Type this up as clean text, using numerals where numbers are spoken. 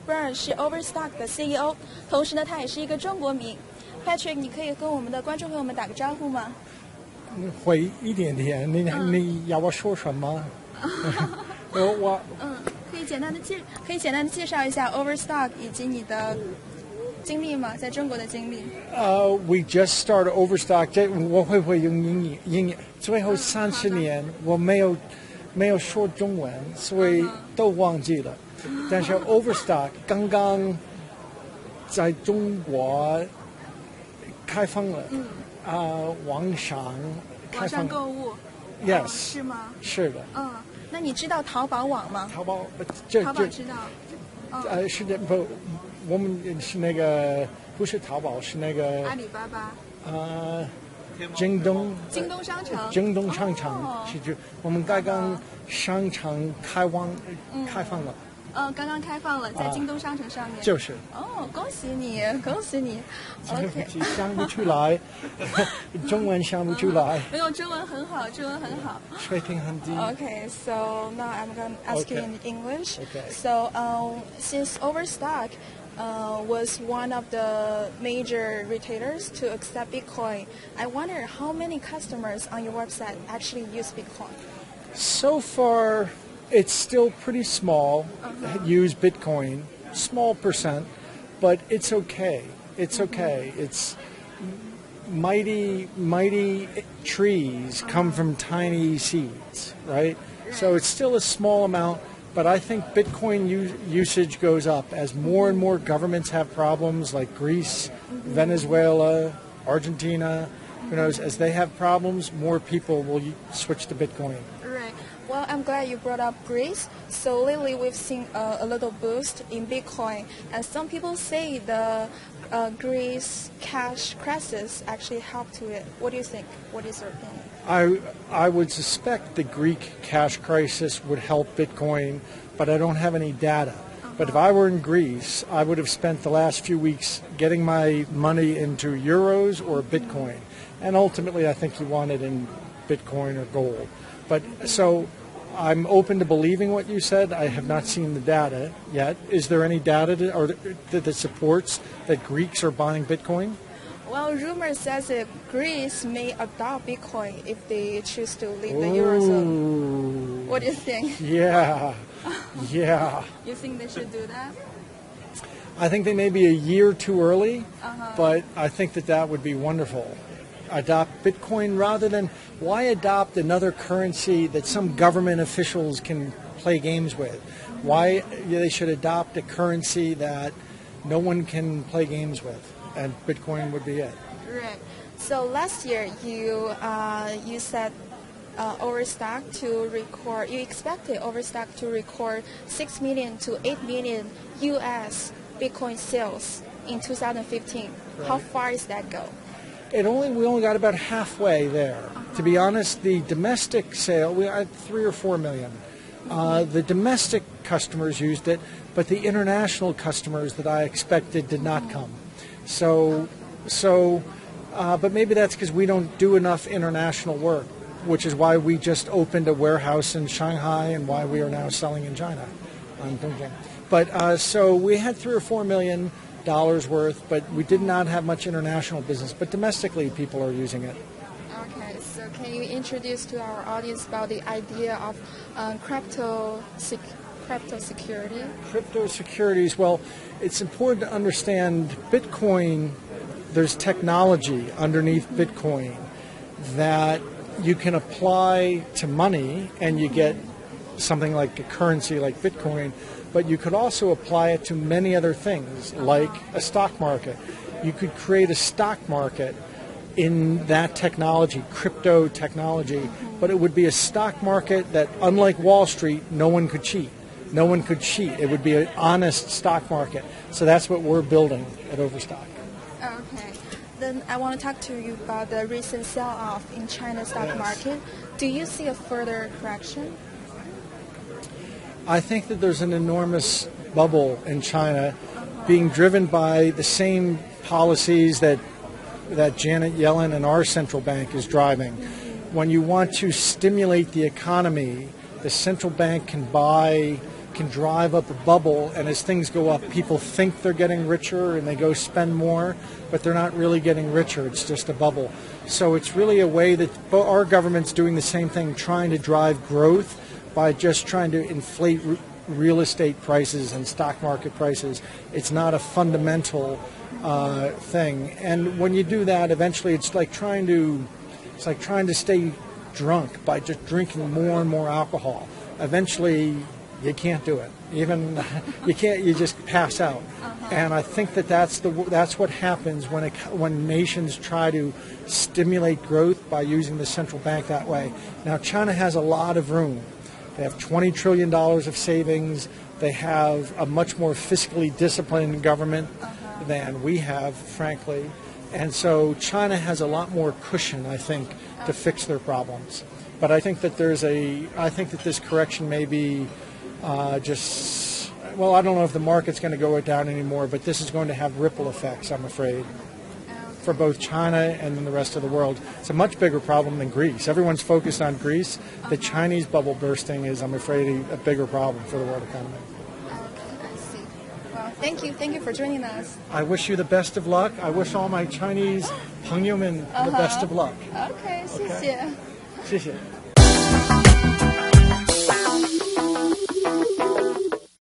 Byrne 是 Overstock 的 CEO， 同时呢，他也是一个中国名。Patrick， 你可以跟我们的观众朋友们打个招呼吗？会一点点。你要我说什么？可以简单的介绍一下 Overstock 以及你的经历吗？在中国的经历。We just started Overstock。我会不会用英语？最后30年我没有说中文，所以都忘记了。但是 Overstock 刚刚在中国开放了，网上购物 ，yes， 是吗？是的。那你知道淘宝网吗？淘宝知道。是的，不，我们是那个不是淘宝，是那个阿里巴巴。京东商城。京东商城是就我们刚刚商场开放了。刚刚开放了，在京东商城上面。就是。恭喜你，恭喜你。OK。想不出来，中文想不出来。没有，中文很好，中文很好。水平很低。Okay, so now I'm going to ask you in English. Okay. So, since Overstock was one of the major retailers to accept Bitcoin, I wonder how many customers on your website actually use Bitcoin? So far, it's still pretty small. Use Bitcoin, small percent, but it's okay. It's okay. It's mighty trees come from tiny seeds, right? So it's still a small amount, but I think Bitcoin usage goes up as more and more governments have problems like Greece, Venezuela, Argentina, who knows, as they have problems, more people will switch to Bitcoin. Right. Well, I'm glad you brought up Greece. So lately we've seen a little boost in Bitcoin, and some people say the Greece cash crisis actually helped to it. What do you think? What is your opinion? I would suspect the Greek cash crisis would help Bitcoin, but I don't have any data. But if I were in Greece, I would have spent the last few weeks getting my money into euros or Bitcoin. And ultimately, I think you want it in Bitcoin or gold. But so I'm open to believing what you said. I have not seen the data yet. Is there any data that supports that Greeks are buying Bitcoin? Well, rumor says that Greece may adopt Bitcoin if they choose to leave the Eurozone. What do you think? Yeah. You think they should do that? I think they may be a year too early, but I think that would be wonderful. Adopt Bitcoin rather than why adopt another currency that some government officials can play games with? Why they should adopt a currency that no one can play games with, and Bitcoin would be it. Right. So last year you said Overstock to record. You expected Overstock to record 6 million to 8 million US Bitcoin sales in 2015. Right. How far is that go? We only got about halfway there. To be honest, the domestic sale, we had 3 or 4 million. The domestic customers used it, but the international customers that I expected did not come. But maybe that's because we don't do enough international work, which is why we just opened a warehouse in Shanghai and why we are now selling in China. But so we had $3 or $4 million worth, but we did not have much international business. But domestically, people are using it. Okay, so can you introduce to our audience about the idea of crypto security? Crypto securities, well, it's important to understand Bitcoin, there's technology underneath Bitcoin that you can apply to money and you get something like a currency like Bitcoin, but you could also apply it to many other things, like a stock market. You could create a stock market in that technology, crypto technology, but it would be a stock market that, unlike Wall Street, no one could cheat. No one could cheat. It would be an honest stock market. So that's what we're building at Overstock. Okay. Then I want to talk to you about the recent sell-off in China's stock market. Do you see a further correction? I think that there's an enormous bubble in China being driven by the same policies that Janet Yellen and our central bank is driving. When you want to stimulate the economy, the central bank can buy can drive up a bubble, and as things go up, people think they're getting richer and they go spend more, but they're not really getting richer. It's just a bubble. So it's really a way that our government's doing the same thing, trying to drive growth by just trying to inflate real estate prices and stock market prices. It's not a fundamental thing. And when you do that, eventually it's like trying to stay drunk by just drinking more and more alcohol. Eventually, you can't do it. Even you can't. You just pass out. And I think that's what happens when nations try to stimulate growth by using the central bank that way. Now, China has a lot of room. They have $20 trillion of savings. They have a much more fiscally disciplined government than we have, frankly. And so China has a lot more cushion, I think, to fix their problems. But I think that this correction may be I don't know if the market's going to go down anymore, but this is going to have ripple effects, I'm afraid, for both China and then the rest of the world. It's a much bigger problem than Greece. Everyone's focused on Greece. The Chinese bubble bursting is, I'm afraid, a bigger problem for the world economy. I see. Well, thank you. Thank you for joining us. I wish you the best of luck. I wish all my Chinese 朋友们 the best of luck. Okay, 谢谢。谢谢。